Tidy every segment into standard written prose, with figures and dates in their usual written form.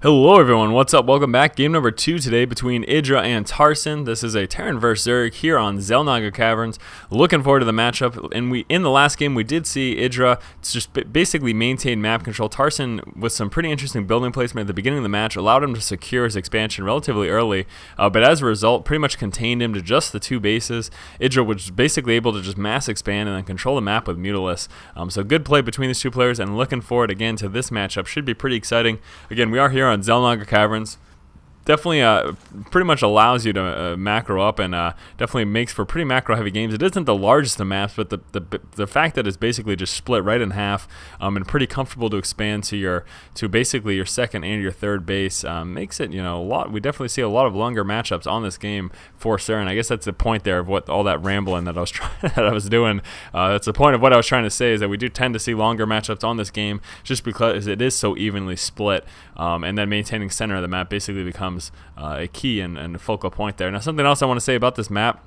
Hello everyone, what's up? Welcome back. Game number 2 today between Idra and Tarson. This is a Terran vs Zerg here on Xel'Naga Caverns. Looking forward to the matchup. And in the last game we did see Idra just basically maintain map control. Tarson, with some pretty interesting building placement at the beginning of the match, allowed him to secure his expansion relatively early, but as a result pretty much contained him to just the 2 bases. Idra was basically able to just mass expand and then control the map with Mutilus. So good play between these 2 players, and looking forward again to this matchup. Should be pretty exciting. Again, we are here on Xel'Naga Caverns. Definitely pretty much allows you to macro up, and definitely makes for pretty macro heavy games. It isn't the largest of maps, but the fact that it's basically just split right in half and pretty comfortable to expand to basically your second and your third base makes it, a lot. We definitely see a lot of longer matchups on this game for Saren. I guess that's the point there of what all that rambling that I was doing. That's the point of what I was trying to say, is that we do tend to see longer matchups on this game just because it is so evenly split, and then maintaining center of the map basically becomes a key and a focal point there. Now, something else I want to say about this map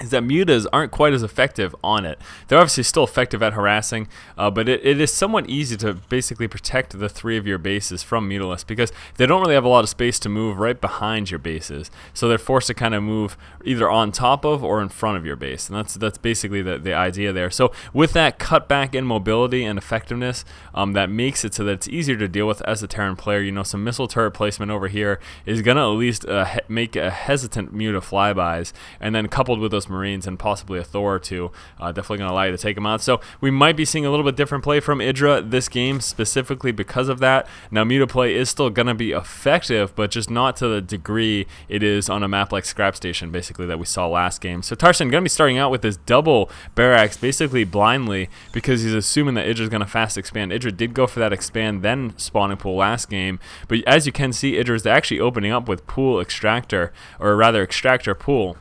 is that mutas aren't quite as effective on it. They're obviously still effective at harassing, but it is somewhat easy to basically protect the 3 of your bases from Mutilus, because they don't really have a lot of space to move right behind your bases. So they're forced to kind of move either on top of or in front of your base, and that's basically the idea there. So with that cutback in mobility and effectiveness, that makes it so that it's easier to deal with as a Terran player. Some missile turret placement over here is going to at least make a hesitant Muta flybys, and then coupled with those Marines and possibly a Thor or 2, definitely going to allow you to take them out. So we might be seeing a little bit different play from Idra this game, specifically because of that. Now, Muta play is still going to be effective, but just not to the degree it is on a map like Scrap Station, basically, that we saw last game. So Tarson going to be starting out with this double barracks, basically blindly, because he's assuming that Idra is going to fast expand. Idra did go for that expand, then spawning pool last game, but as you can see, Idra is actually opening up with pool extractor, or rather extractor pool.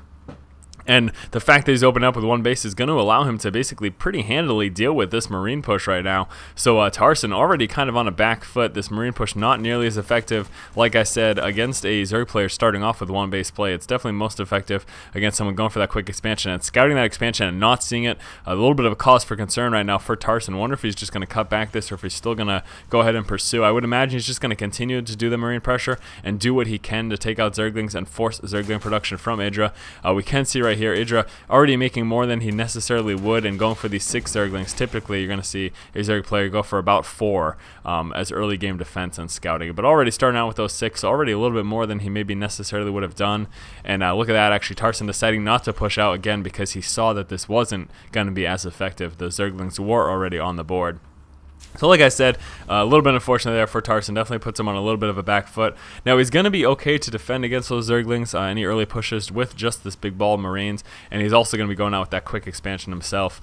And the fact that he's opened up with 1 base is going to allow him to basically pretty handily deal with this Marine push right now. So Tarson already kind of on a back foot. This Marine push not nearly as effective, like I said, against a Zerg player starting off with 1 base play. It's definitely most effective against someone going for that quick expansion and scouting that expansion and not seeing it. A little bit of a cause for concern right now for Tarson. Wonder if he's just going to cut back this, or if he's still going to go ahead and pursue. I would imagine he's just going to continue to do the Marine pressure and do what he can to take out Zerglings and force Zergling production from Idra. We can see right here, Idra already making more than he necessarily would, and going for these 6 Zerglings. Typically, you're going to see a Zerg player go for about 4 as early game defense and scouting. But already starting out with those 6, already a little bit more than he maybe necessarily would have done. And look at that, actually, Tarson deciding not to push out again because he saw that this wasn't going to be as effective. The Zerglings were already on the board. So like I said, a little bit unfortunate there for Tarson. Definitely puts him on a little bit of a back foot. Now he's going to be okay to defend against those Zerglings, any early pushes with just this big ball of Marines, and he's also going to be going out with that quick expansion himself.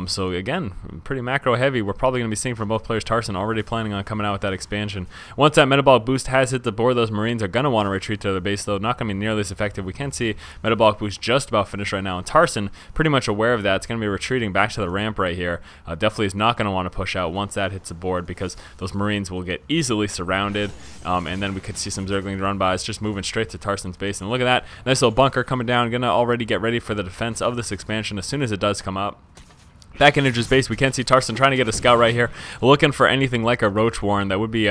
So again, pretty macro heavy. We're probably going to be seeing from both players. Tarson already planning on coming out with that expansion. Once that metabolic boost has hit the board, those Marines are going to want to retreat to their base, though not going to be nearly as effective. We can see metabolic boost just about finished right now, and Tarson pretty much aware of that. It's going to be retreating back to the ramp right here. Definitely is not going to want to push out once that hits the board, because those Marines will get easily surrounded, and then we could see some Zergling run-bys just moving straight to Tarson's base. And look at that, nice little bunker coming down, gonna already get ready for the defense of this expansion as soon as it does come up. Back in Idra's base, we can see Tarson trying to get a scout right here, looking for anything like a Roach Warren. That would be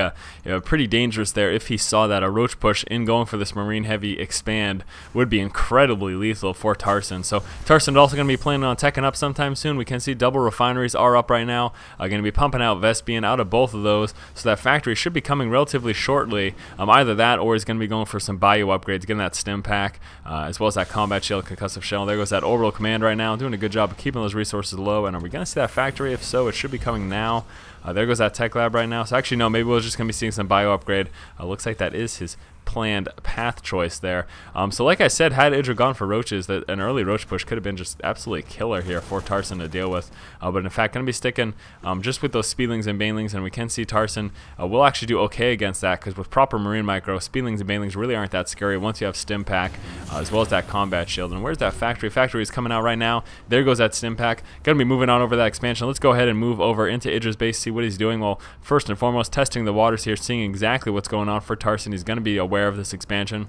pretty dangerous there if he saw that. A Roach push in going for this Marine heavy expand would be incredibly lethal for Tarson. So Tarson is also going to be planning on teching up sometime soon. We can see double refineries are up right now. Going to be pumping out Vespian out of both of those, so that factory should be coming relatively shortly. Either that, or he's going to be going for some Bayou upgrades, getting that stim pack, as well as that combat shield, concussive shell. There goes that orbital command right now, doing a good job of keeping those resources low. And are we going to see that factory? If so, it should be coming now. There goes that tech lab right now. So actually, no, maybe we're just going to be seeing some bio upgrade. Looks like that is his planned path choice there. So like I said, had Idra gone for roaches, that an early roach push could have been just absolutely killer here for Tarson to deal with. But in fact, going to be sticking just with those Speedlings and Banelings, and we can see Tarson will actually do okay against that, because with proper Marine micro, Speedlings and Banelings really aren't that scary once you have stim pack, as well as that combat shield. And where's that factory? Factory is coming out right now. There goes that stim pack. Going to be moving on over that expansion. Let's go ahead and move over into Idra's base, see what he's doing. Well, first and foremost, testing the waters here, seeing exactly what's going on for Tarson. He's going to be aware of this expansion.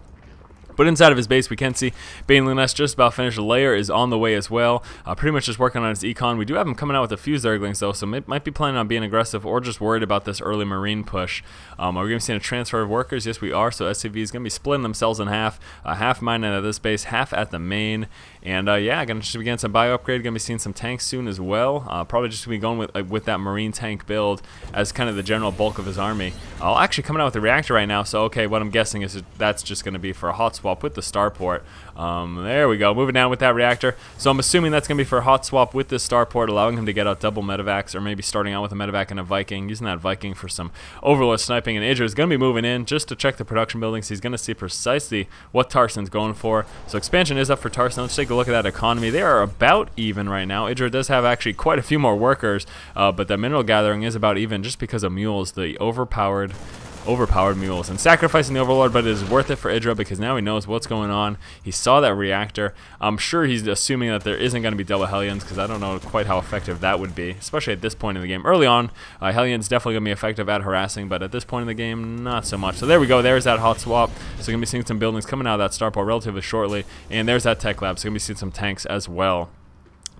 But inside of his base, we can see Baneling Nest just about finished. Lair is on the way as well. Pretty much just working on his econ. We do have him coming out with a few Zerglings, though, so might be planning on being aggressive or just worried about this early Marine push. Are we going to see a transfer of workers? Yes, we are. So SCV is going to be splitting themselves in half. Half mining at this base, half at the main. And yeah, going to just begin some bio upgrade. Going to be seeing some tanks soon as well. Probably just going to be going with that Marine tank build as kind of the general bulk of his army. Actually coming out with the reactor right now. So okay, what I'm guessing is that's just going to be for a hot swap with the starport. There we go, moving down with that reactor. So I'm assuming that's going to be for a hot swap with this starport, allowing him to get out double medevacs, or maybe starting out with a medevac and a Viking, using that Viking for some overlord sniping. And Idra is going to be moving in just to check the production buildings. He's going to see precisely what Tarson's going for. So expansion is up for Tarson. Let's take a look at that economy. They are about even right now. Idra does have actually quite a few more workers, but the mineral gathering is about even just because of mules, the overpowered mules, and sacrificing the overlord, but it is worth it for Idra because now he knows what's going on. He saw that reactor. I'm sure he's assuming that there isn't going to be double Hellions, because I don't know quite how effective that would be, especially at this point in the game. Early on, Hellions definitely going to be effective at harassing, but at this point in the game, not so much. So there we go. There's that hot swap. So going to be seeing some buildings coming out of that starport relatively shortly, and there's that tech lab. So going to be seeing some tanks as well.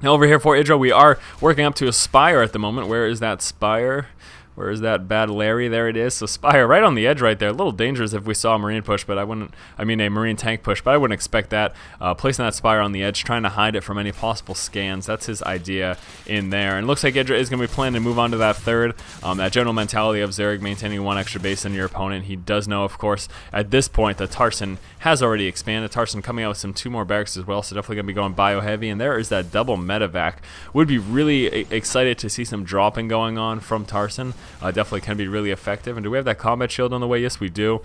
Now over here for Idra, we are working up to a spire at the moment. Where is that spire? Where is that bad Larry? There it is. So Spire right on the edge right there. A little dangerous if we saw a Marine push, but a Marine tank push, but I wouldn't expect that. Placing that Spire on the edge, trying to hide it from any possible scans. That's his idea in there. And it looks like Idra is going to be planning to move on to that third. That general mentality of Zerg maintaining one extra base than your opponent. He does know, of course, at this point that Tarson has already expanded. Tarson coming out with some 2 more barracks as well, so definitely going to be going bio heavy. And there is that double medevac. Would be really excited to see some dropping going on from Tarson. Definitely can be really effective. And do we have that combat shield on the way? Yes, we do.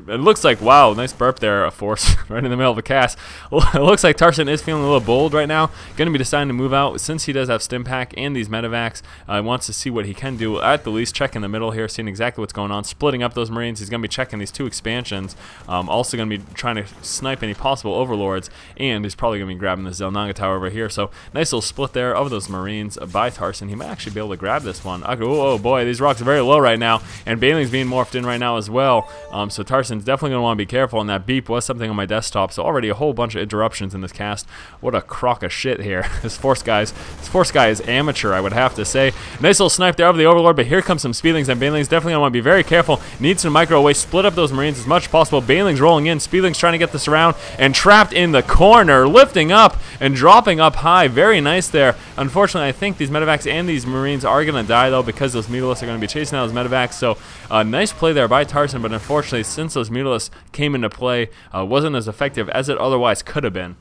It looks like, wow, nice burp there, a force right in the middle of a cast. It looks like Tarson is feeling a little bold right now. Going to be deciding to move out since he does have stim pack and these medevacs. Wants to see what he can do, at the least check in the middle here, seeing exactly what's going on, splitting up those Marines. He's going to be checking these 2 expansions. Also going to be trying to snipe any possible overlords, and he's probably going to be grabbing the Xel'Naga tower over here. So nice little split there of those Marines by Tarson. He might actually be able to grab this one. Oh boy, these rocks are very low right now, and Baneling's being morphed in right now as well. So Tarson's definitely going to want to be careful, and that beep was something on my desktop, so already a whole bunch of interruptions in this cast. What a crock of shit here. This force guy is amateur, I would have to say. Nice little snipe there over the overlord, but here comes some Speedlings, and Baneling's definitely going to want to be very careful. Needs to micro away, split up those Marines as much as possible. Baneling's rolling in, Speedling's trying to get this around, and trapped in the corner, lifting up and dropping up high. Very nice there. Unfortunately, I think these medevacs and these Marines are going to die, though, because those mutalisks are going to be chasing out those medevacs. So nice play there by Tarson, but unfortunately, since those mutalisks came into play, wasn't as effective as it otherwise could have been.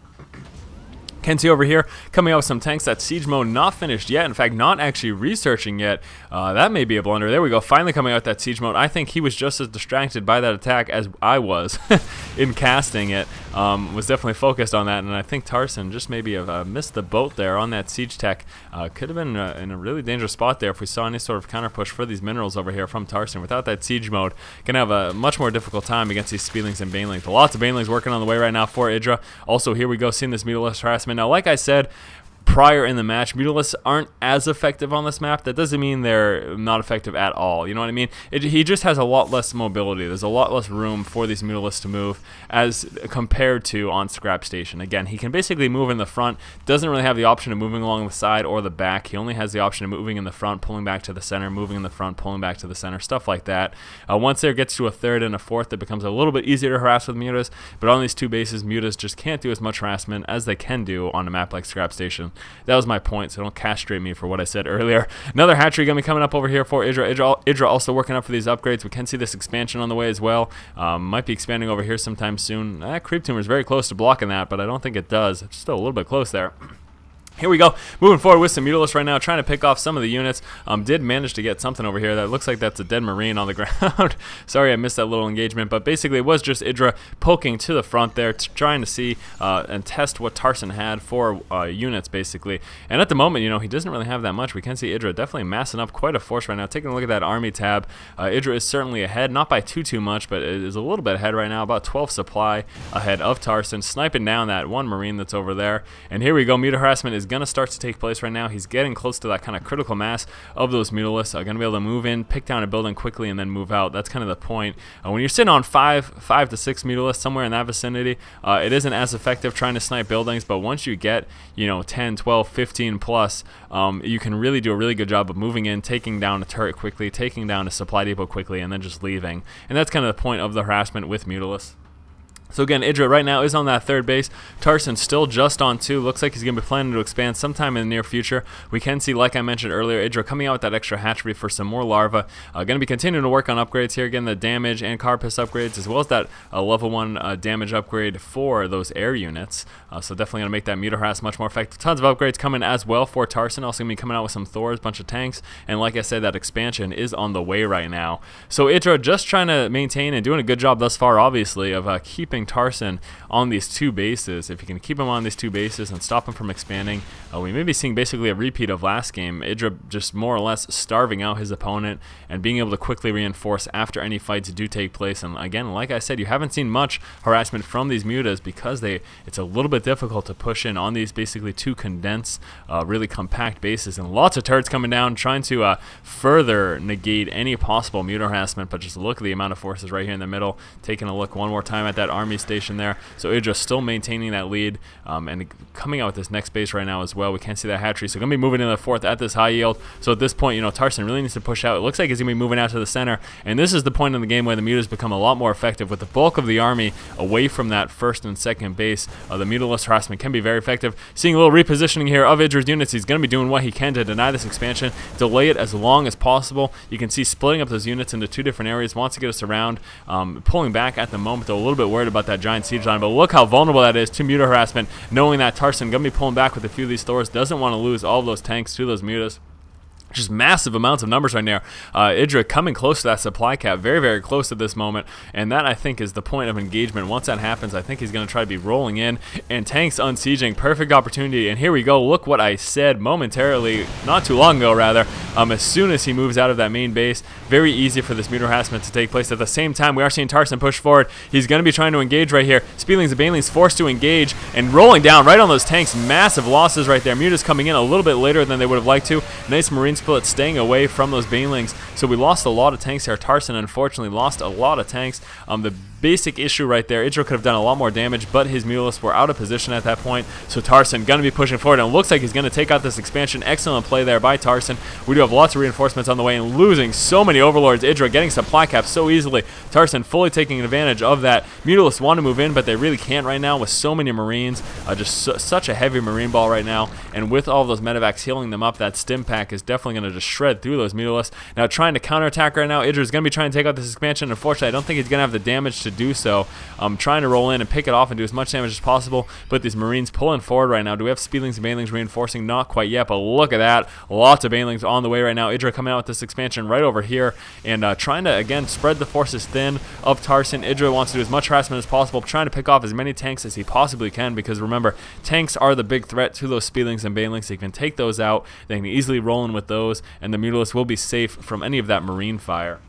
Can see over here coming out with some tanks. That siege mode not finished yet. In fact, not actually researching yet. That may be a blunder. There we go. Finally coming out that siege mode. I think he was just as distracted by that attack as I was in casting it. Was definitely focused on that, and I think Tarson just maybe missed the boat there on that siege tech. Could have been in a really dangerous spot there if we saw any sort of counter push for these minerals over here from Tarson. Without that siege mode, gonna have a much more difficult time against these Speedlings and Banelings. Lots of Banelings working on the way right now for Idra. Also, here we go, seeing this mutalist harassment. Now, like I said prior in the match, mutalisks aren't as effective on this map. That doesn't mean they're not effective at all. You know what I mean? He just has a lot less mobility. There's a lot less room for these mutalisks to move as compared to on Scrap Station. Again, he can basically move in the front. Doesn't really have the option of moving along the side or the back. He only has the option of moving in the front, pulling back to the center, moving in the front, pulling back to the center, stuff like that. Once there gets to a third and a fourth, it becomes a little bit easier to harass with mutas. But on these 2 bases, mutas just can't do as much harassment as they can do on a map like Scrap Station. That was my point, so don't castrate me for what I said earlier. Another hatchery going to be coming up over here for Idra. Idra also working up for these upgrades. We can see this expansion on the way as well. Might be expanding over here sometime soon. Creep Tumor is very close to blocking that, but I don't think it does. It's still a little bit close there. Here we go, moving forward with some mutalisks right now, trying to pick off some of the units. Did manage to get something over here that looks like that's a dead Marine on the ground. Sorry I missed that little engagement, but basically it was just Idra poking to the front there, trying to see and test what Tarson had for units, basically. And at the moment, you know, he doesn't really have that much. We can see Idra definitely massing up quite a force right now. Taking a look at that army tab, Idra is certainly ahead, not by too much, but it is a little bit ahead right now, about 12 supply ahead of Tarson, sniping down that 1 Marine that's over there. And here we go, muta harassment is is going to start to take place right now. He's getting close to that kind of critical mass of those Mutalisks. Going to be able to move in, pick down a building quickly, and then move out. That's kind of the point. When you're sitting on 5 to 6 Mutalisks, somewhere in that vicinity, it isn't as effective trying to snipe buildings, but once you get, 10, 12, 15 plus, you can really do a really good job of moving in, taking down a turret quickly, taking down a supply depot quickly, and then just leaving. And that's kind of the point of the harassment with Mutalisks. So again, Idra right now is on that 3rd base. Tarson still just on 2. Looks like he's going to be planning to expand sometime in the near future. We can see, like I mentioned earlier, Idra coming out with that extra hatchery for some more larvae. Going to be continuing to work on upgrades here. Again, the damage and carapace upgrades, as well as that level 1 damage upgrade for those air units. So definitely going to make that Mutaharass much more effective. Tons of upgrades coming as well for Tarson. Also going to be coming out with some Thors, bunch of tanks. And like I said, that expansion is on the way right now. So Idra just trying to maintain and doing a good job thus far, obviously, of keeping Tarson on these 2 bases. If you can keep him on these 2 bases and stop him from expanding, we may be seeing basically a repeat of last game. Idra just more or less starving out his opponent and being able to quickly reinforce after any fights do take place. And again, like I said, you haven't seen much harassment from these mutas because it's a little bit difficult to push in on these basically 2 condensed, really compact bases, and lots of turrets coming down trying to further negate any possible muta harassment. But just look at the amount of forces right here in the middle. Taking a look one more time at that army station there. So Idra still maintaining that lead and coming out with this next base right now as well. We can't see that hatchery, so going to be moving into the 4th at this high yield. So at this point, Tarson really needs to push out. It looks like he's going to be moving out to the center, and this is the point in the game where the mutas become a lot more effective. With the bulk of the army away from that 1st and 2nd base, the mutalist harassment can be very effective. Seeing a little repositioning here of Idra's units. He's going to be doing what he can to deny this expansion, delay it as long as possible. You can see splitting up those units into 2 different areas, wants to get us around, pulling back at the moment, though a little bit worried about that giant siege line. But look how vulnerable that is to muta harassment, knowing that Tarson going to be pulling back with a few of these Thors, doesn't want to lose all of those tanks to those mutas. Just massive amounts of numbers right now. Idra coming close to that supply cap, very, very close at this moment, and that I think is the point of engagement. Once that happens, I think he's going to try to be rolling in, and tanks unsieging, perfect opportunity. And here we go. Look what I said momentarily, not too long ago rather. As soon as he moves out of that main base, very easy for this muta harassment to take place. At the same time, we are seeing Tarson push forward. He's going to be trying to engage right here. Speedlings and Banelings forced to engage and rolling down right on those tanks. Massive losses right there. Mutas coming in a little bit later than they would have liked to. Nice marine split staying away from those Banelings. So we lost a lot of tanks here. Tarson unfortunately lost a lot of tanks. The basic issue right there, Idra could have done a lot more damage, but his Mutalisks were out of position at that point. So Tarson going to be pushing forward, and it looks like he's going to take out this expansion. Excellent play there by Tarson. We do have lots of reinforcements on the way and losing so many overlords. Idra getting supply caps so easily. Tarson fully taking advantage of that. Mutalisks want to move in, but they really can't right now with so many Marines. Such a heavy Marine ball right now, and with all those medevacs healing them up, that stim pack is definitely going to just shred through those Mutalisks. Now trying to counterattack right now. Idra is going to be trying to take out this expansion. Unfortunately, I don't think he's going to have the damage to do so. Trying to roll in and pick it off and do as much damage as possible, but these Marines pulling forward right now. Do we have Speedlings and Banelings reinforcing? Not quite yet, but look at that. Lots of Banelings on the way right now. Idra coming out with this expansion right over here and trying to, again, spread the forces thin of Tarson. Idra wants to do as much harassment as possible, trying to pick off as many tanks as he possibly can, because remember, tanks are the big threat to those Speedlings and Banelings. So you can take those out, they can easily roll in with those, and the Mutalisks will be safe from any of that Marine fire.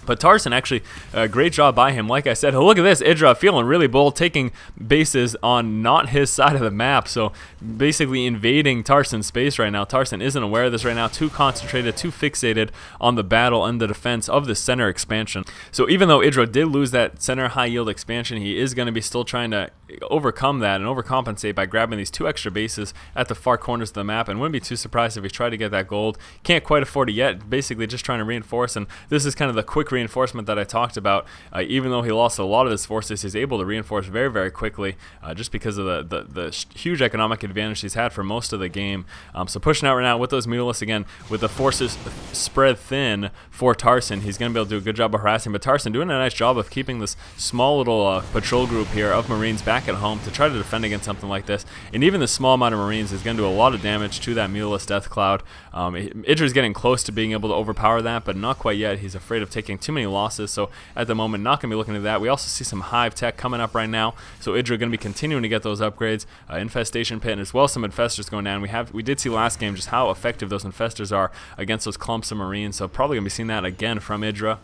But Tarson, actually, a great job by him. Like I said, look at this. Idra feeling really bold, taking bases on not his side of the map. So basically invading Tarson's space right now. Tarson isn't aware of this right now. Too concentrated, too fixated on the battle and the defense of the center expansion. So even though Idra did lose that center high yield expansion, he is going to be still trying to overcome that and overcompensate by grabbing these 2 extra bases at the far corners of the map. And wouldn't be too surprised if he tried to get that gold. Can't quite afford it yet. Basically just trying to reinforce. And this is kind of the quick reinforcement that I talked about. Even though he lost a lot of his forces, he's able to reinforce very, very quickly, just because of the huge economic advantage he's had for most of the game. So pushing out right now with those Mutalisks again, with the forces spread thin for Tarson, he's going to be able to do a good job of harassing. But Tarson doing a nice job of keeping this small little patrol group here of Marines back at home to try to defend against something like this. And even the small amount of Marines is going to do a lot of damage to that Mutalisk death cloud. Idra's getting close to being able to overpower that, but not quite yet. He's afraid of taking too many losses, so at the moment not going to be looking at that. We also see some hive tech coming up right now, so Idra going to be continuing to get those upgrades. Infestation pit, and as well as some infestors going down. We did see last game just how effective those infestors are against those clumps of Marines, so probably going to be seeing that again from Idra.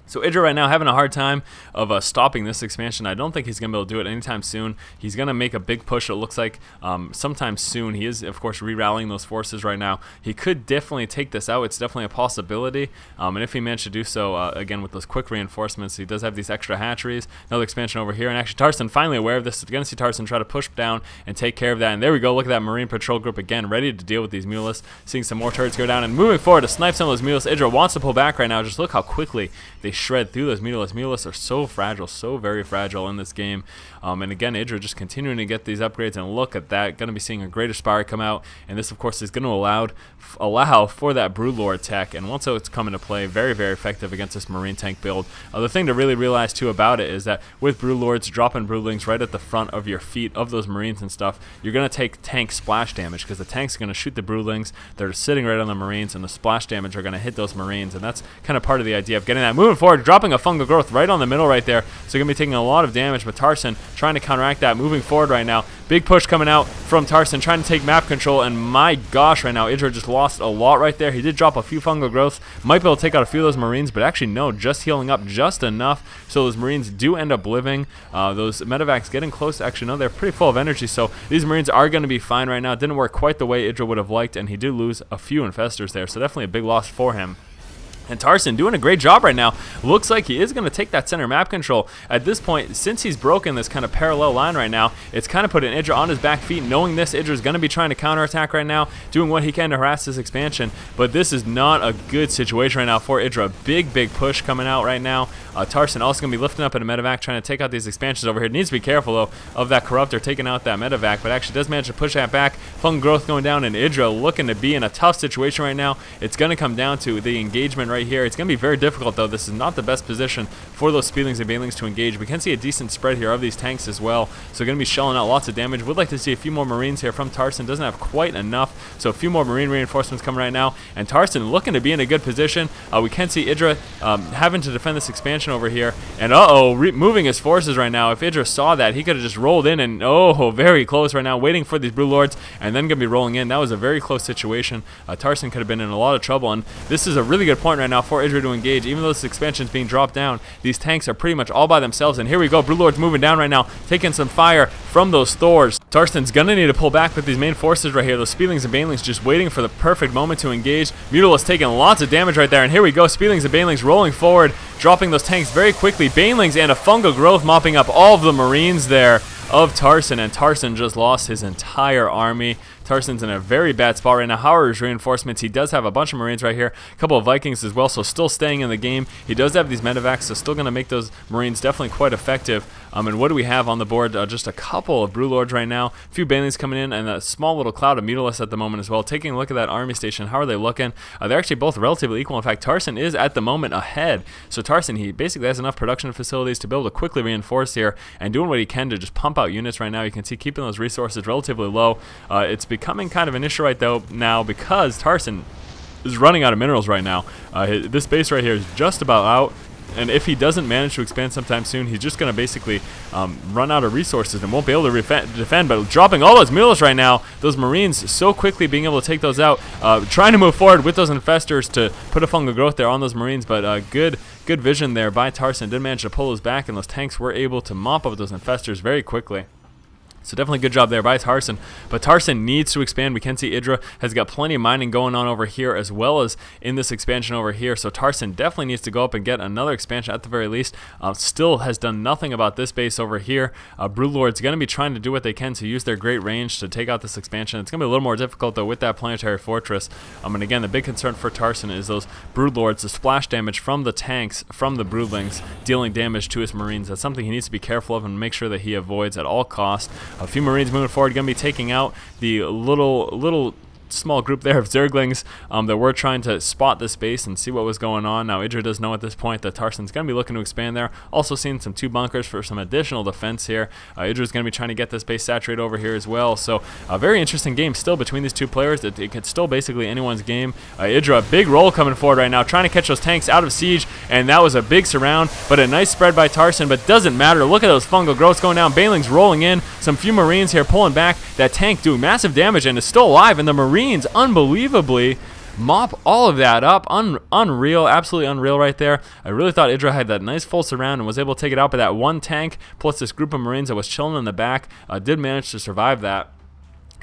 So Idra right now having a hard time of stopping this expansion. I don't think he's going to be able to do it anytime soon. He's going to make a big push, it looks like, sometime soon. He is, of course, re-rallying those forces right now. He could definitely take this out. It's definitely a possibility. And if he managed to do so, again, with those quick reinforcements, he does have these extra hatcheries. Another expansion over here. And actually, Tarson finally aware of this. We're going to see Tarson try to push down and take care of that. And there we go. Look at that Marine Patrol group again, ready to deal with these Mulists. Seeing some more turrets go down and moving forward to snipe some of those Mulists. Idra wants to pull back right now. Just look how quickly they shred through those Mulists. Mulists are so fragile, so very fragile in this game. And again, Idra just continuing to get these upgrades, and look at that. Going to be seeing a greater Spire come out, and this, of course, is going to allow for that Broodlord tech. And once it's come into play, very, very effective against this Marine tank build. The thing to really realize, too, about it is that with Broodlords dropping Broodlings right at the front of your feet of those Marines and stuff, you're going to take tank splash damage, because the tanks are going to shoot the Broodlings. They're sitting right on the Marines, and the splash damage are going to hit those Marines, and that's kind of part of the idea of getting that. Moving forward, dropping a fungal growth right on the middle right there, so you're going to be taking a lot of damage, but Tarson trying to counteract that, moving forward right now. Big push coming out from Tarson, trying to take map control, and my gosh, right now, Idra just lost a lot right there. He did drop a few fungal growths, might be able to take out a few of those Marines, but actually no, just healing up just enough, so those Marines do end up living. Those medevacs getting close, actually no, they're pretty full of energy, so these Marines are going to be fine right now. It didn't work quite the way Idra would have liked, and he did lose a few infestors there, so definitely a big loss for him. And Tarson doing a great job right now. Looks like he is going to take that center map control. At this point, since he's broken this kind of parallel line right now, it's kind of putting Idra on his back feet, knowing this. Idra is going to be trying to counterattack right now, doing what he can to harass this expansion. But this is not a good situation right now for Idra. Big, big push coming out right now. Tarson also going to be lifting up at a medevac, trying to take out these expansions over here. Needs to be careful, though, of that Corruptor taking out that medevac, but actually does manage to push that back. Fungal growth going down, and Idra looking to be in a tough situation right now. It's going to come down to the engagement right here. It's going to be very difficult, though. This is not the best position for those Speedlings and Banelings to engage. We can see a decent spread here of these tanks as well, so going to be shelling out lots of damage. Would like to see a few more Marines here from Tarson. Doesn't have quite enough, so a few more Marine reinforcements coming right now, and Tarson looking to be in a good position. We can see Idra having to defend this expansion over here, and moving his forces right now. If Idra saw that, he could have just rolled in, and very close right now, waiting for these Broodlords, and then going to be rolling in. That was a very close situation. Tarson could have been in a lot of trouble, and this is a really good point right now for Idra to engage. Even though this expansion is being dropped down, these tanks are pretty much all by themselves, and here we go. Broodlord's moving down right now, taking some fire from those Thors. Tarson's gonna need to pull back with these main forces right here. Those Speedlings and Banelings just waiting for the perfect moment to engage. Mutalisk taking lots of damage right there, and here we go. Speedlings and Banelings rolling forward, dropping those tanks very quickly. Banelings and a fungal growth mopping up all of the Marines there of Tarson, and Tarson just lost his entire army. Tarson's in a very bad spot right now. How are his reinforcements? He does have a bunch of Marines right here, a couple of Vikings as well, so still staying in the game. He does have these medevacs, so still going to make those Marines definitely quite effective. And what do we have on the board? Just a couple of Broodlords right now, a few Banelings coming in, and a small little cloud of Mutalisks at the moment as well. Taking a look at that army station, how are they looking? They're actually both relatively equal. In fact, Tarson is at the moment ahead. So Tarson, he basically has enough production facilities to be able to quickly reinforce here, and doing what he can to just pump out units right now. You can see keeping those resources relatively low. It's becoming kind of an issue right though now, because Tarson is running out of minerals right now. This base right here is just about out, and if he doesn't manage to expand sometime soon, he's just going to basically run out of resources and won't be able to defend. But dropping all those Mules right now, those Marines so quickly being able to take those out, trying to move forward with those infestors to put a fungal growth there on those Marines, but good vision there by Tarson. Did manage to pull those back, and those tanks were able to mop up those infestors very quickly. So definitely good job there by Tarson. But Tarson needs to expand. We can see Idra has got plenty of mining going on over here, as well as in this expansion over here. So Tarson definitely needs to go up and get another expansion at the very least. Still has done nothing about this base over here. Broodlord's going to be trying to do what they can to use their great range to take out this expansion. It's going to be a little more difficult though with that planetary fortress. And again, the big concern for Tarson is those Broodlords, the splash damage from the tanks, from the Broodlings, dealing damage to his Marines. That's something he needs to be careful of and make sure that he avoids at all costs. A few Marines moving forward, going to be taking out the little small group there of Zerglings that were trying to spot this base and see what was going on. Now Idra does know at this point that Tarson's going to be looking to expand there. Also seeing some 2 bunkers for some additional defense here. Idra's going to be trying to get this base saturated over here as well. So a very interesting game still between these two players. It could still basically anyone's game. Idra, a big roll coming forward right now, trying to catch those tanks out of siege, and that was a big surround, but a nice spread by Tarson, but doesn't matter. Look at those fungal growths going down. Banelings rolling in. Some few Marines here pulling back. That tank doing massive damage and is still alive, and the Marines unbelievably mop all of that up. Unreal, absolutely unreal right there. I really thought Idra had that nice full surround and was able to take it out, but that one tank plus this group of Marines that was chilling in the back did manage to survive that.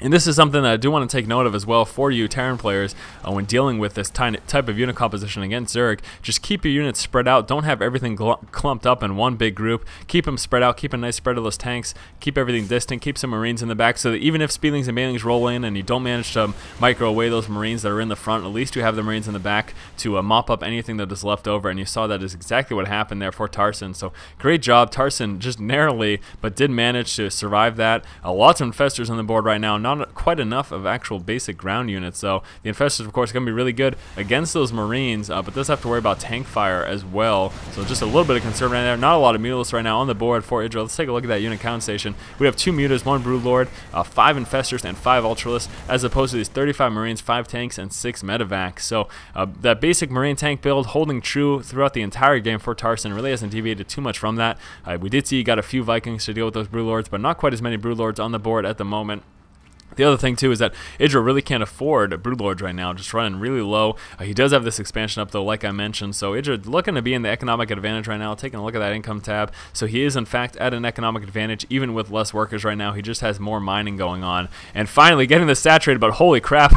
And this is something that I do want to take note of as well for you Terran players when dealing with this type of unit composition against Zerg. Just keep your units spread out. Don't have everything clumped up in one big group. Keep them spread out. Keep a nice spread of those tanks. Keep everything distant. Keep some Marines in the back so that even if Speedlings and Banelings roll in and you don't manage to micro away those Marines that are in the front, at least you have the Marines in the back to mop up anything that is left over. And you saw that is exactly what happened there for Tarson. So great job. Tarson just narrowly, but did manage to survive that. Lots of Infestors on the board right now. Not quite enough of actual basic ground units, so the Infestors of course are going to be really good against those Marines, but does have to worry about tank fire as well, so just a little bit of concern right there. Not a lot of Mutalisks right now on the board for Idra. Let's take a look at that unit count station. We have 2 Mutas, 1 Broodlord, 5 Infestors, and 5 Ultralisks, as opposed to these 35 Marines, 5 tanks, and 6 Medivacs. So that basic Marine tank build holding true throughout the entire game for Tarson. Really hasn't deviated too much from that. We did see you got a few Vikings to deal with those Broodlords, but not quite as many Broodlords on the board at the moment. The other thing too is that Idra really can't afford Broodlords right now, just running really low. He does have this expansion up though, like I mentioned, so Idra looking to be in the economic advantage right now. Taking a look at that income tab, so he is in fact at an economic advantage even with less workers right now. He just has more mining going on. And finally getting this saturated, but holy crap,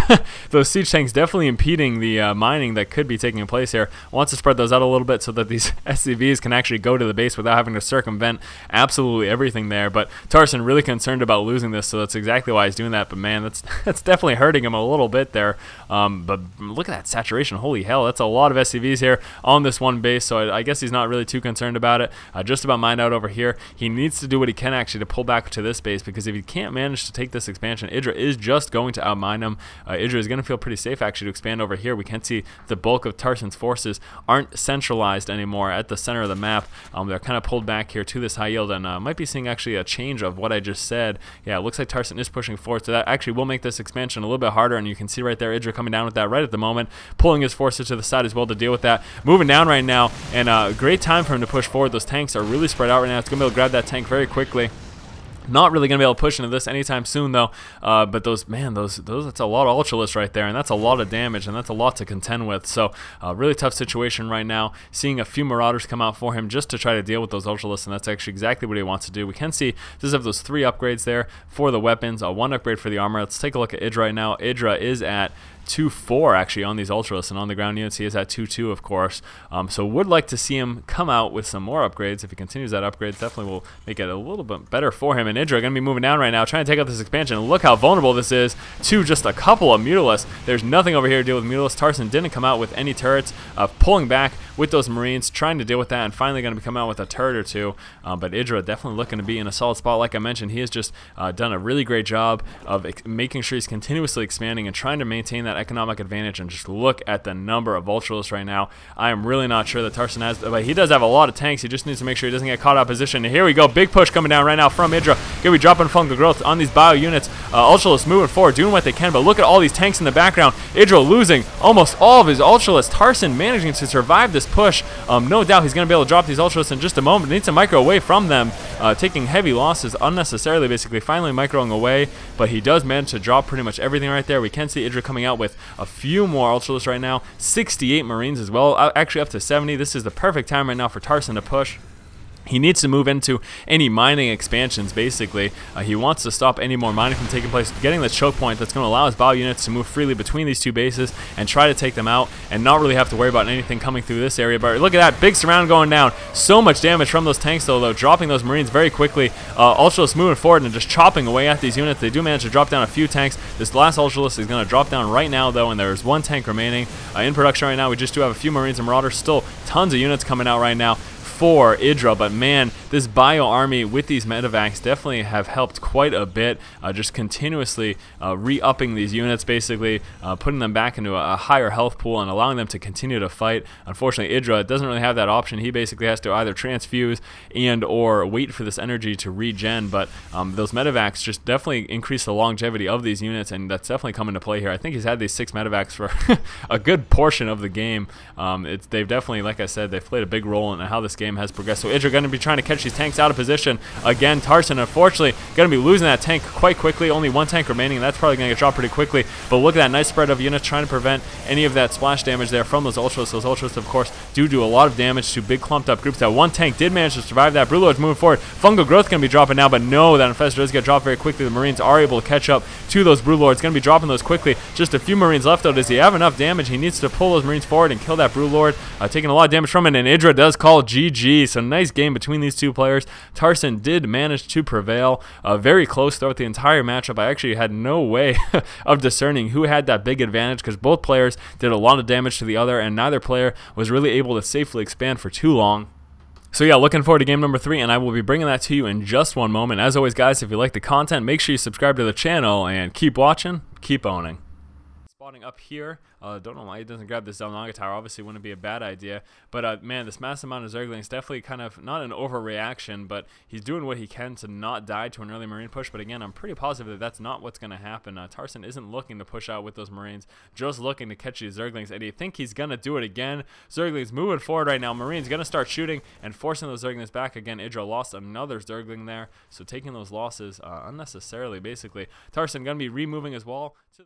those siege tanks definitely impeding the mining that could be taking place here. Wants to spread those out a little bit so that these SCVs can actually go to the base without having to circumvent absolutely everything there. But Tarson really concerned about losing this, so that's exactly why he's doing that. But man, that's definitely hurting him a little bit there. But look at that saturation. Holy hell, that's a lot of SCVs here on this one base, so I guess he's not really too concerned about it. Just about mined out over here. He needs to do what he can actually to pull back to this base, because if he can't manage to take this expansion, Idra is just going to outmine him. Idra is going to feel pretty safe actually to expand over here. We can see the bulk of Tarson's forces aren't centralized anymore at the center of the map. They're kind of pulled back here to this high yield, and might be seeing actually a change of what I just said. Yeah, it looks like Tarson is pushing forward, so that actually will make this expansion a little bit harder, and you can see right there Idra coming down with that right at the moment, pulling his forces to the side as well to deal with that. Moving down right now, and great time for him to push forward. Those tanks are really spread out right now. It's going to be able to grab that tank very quickly. Not really going to be able to push into this anytime soon though, but those that's a lot of Ultralisks right there, and that's a lot of damage, and that's a lot to contend with. So really tough situation right now. Seeing a few Marauders come out for him just to try to deal with those Ultralisks, and that's actually exactly what he wants to do. We can see does have those 3 upgrades there for the weapons, 1 upgrade for the armor. Let's take a look at Idra right now. Idra is at 2-4 actually on these Ultralisks, and on the ground units he is at 2-2 of course. So would like to see him come out with some more upgrades. If he continues that upgrades, definitely will make it a little bit better for him. And Idra going to be moving down right now, trying to take out this expansion. Look how vulnerable this is to just a couple of Mutalisks. There's nothing over here to deal with Mutalisks. Tarson didn't come out with any turrets, pulling back with those Marines, trying to deal with that, and finally going to come out with a turret or 2. But Idra definitely looking to be in a solid spot. Like I mentioned, he has just done a really great job of making sure he's continuously expanding and trying to maintain that economic advantage. And just look at the number of Ultralisks right now. I am really not sure that Tarson has, but he does have a lot of tanks. He just needs to make sure he doesn't get caught out of position. And here we go, big push coming down right now from Idra. Gonna be dropping fungal growth on these bio units. Ultralisks moving forward, doing what they can, but look at all these tanks in the background. Idra losing almost all of his Ultralisks. Tarson managing to survive this push. No doubt he's gonna be able to drop these Ultralisks in just a moment. Needs to micro away from them, taking heavy losses unnecessarily, basically finally microing away, but he does manage to drop pretty much everything right there. We can see Idra coming out with a few more Ultralisks right now, 68 Marines as well, actually up to 70. This is the perfect time right now for Tarson to push. He needs to move into any mining expansions, basically. He wants to stop any more mining from taking place, getting the choke point that's going to allow his bio units to move freely between these 2 bases and try to take them out and not really have to worry about anything coming through this area. But look at that, big surround going down. So much damage from those tanks, though, dropping those Marines very quickly. Ultralisks moving forward and just chopping away at these units. They do manage to drop down a few tanks. This last Ultralisk is going to drop down right now, though, and there's 1 tank remaining in production right now. We just do have a few Marines and Marauders. Still tons of units coming out right now for Idra, but man, this bio army with these medevacs definitely have helped quite a bit, just continuously re-upping these units, basically putting them back into a higher health pool and allowing them to continue to fight. Unfortunately, Idra doesn't really have that option. He basically has to either transfuse and or wait for this energy to regen, but those medevacs just definitely increase the longevity of these units, and that's definitely come into play here. I think he's had these 6 medevacs for a good portion of the game. They've definitely, like I said, they've played a big role in how this game game has progressed. So Idra going to be trying to catch these tanks out of position. Again, Tarson, unfortunately, going to be losing that tank quite quickly. Only one tank remaining, and that's probably going to get dropped pretty quickly. But look at that nice spread of units trying to prevent any of that splash damage there from those Ultras. Those Ultras, of course, do a lot of damage to big clumped up groups. That one tank did manage to survive that. Broodlord's moving forward. Fungal Growth going to be dropping now, but no, that Infestor does get dropped very quickly. The Marines are able to catch up to those Broodlords. Going to be dropping those quickly. Just a few Marines left, though. Does he have enough damage? He needs to pull those Marines forward and kill that Broodlord. Taking a lot of damage from it, and Idra does call GG. So nice game between these two players. Tarson did manage to prevail. Very close throughout the entire matchup. I actually had no way of discerning who had that big advantage because both players did a lot of damage to the other, and neither player was really able to safely expand for too long. So yeah, looking forward to game number 3, and I will be bringing that to you in just one moment. As always, guys, if you like the content, make sure you subscribe to the channel, and keep watching, keep owning. Spotting up here, don't know why he doesn't grab this Xel'Naga tower. Obviously wouldn't be a bad idea, but man, this massive amount of Zerglings definitely kind of not an overreaction, but he's doing what he can to not die to an early Marine push. But again, I'm pretty positive that that's not what's going to happen. Tarson isn't looking to push out with those Marines, just looking to catch these Zerglings, and you think he's going to do it again. Zerglings moving forward right now. Marines going to start shooting and forcing those Zerglings back again. Idra lost another Zergling there, so taking those losses unnecessarily, basically. Tarson going to be removing his wall to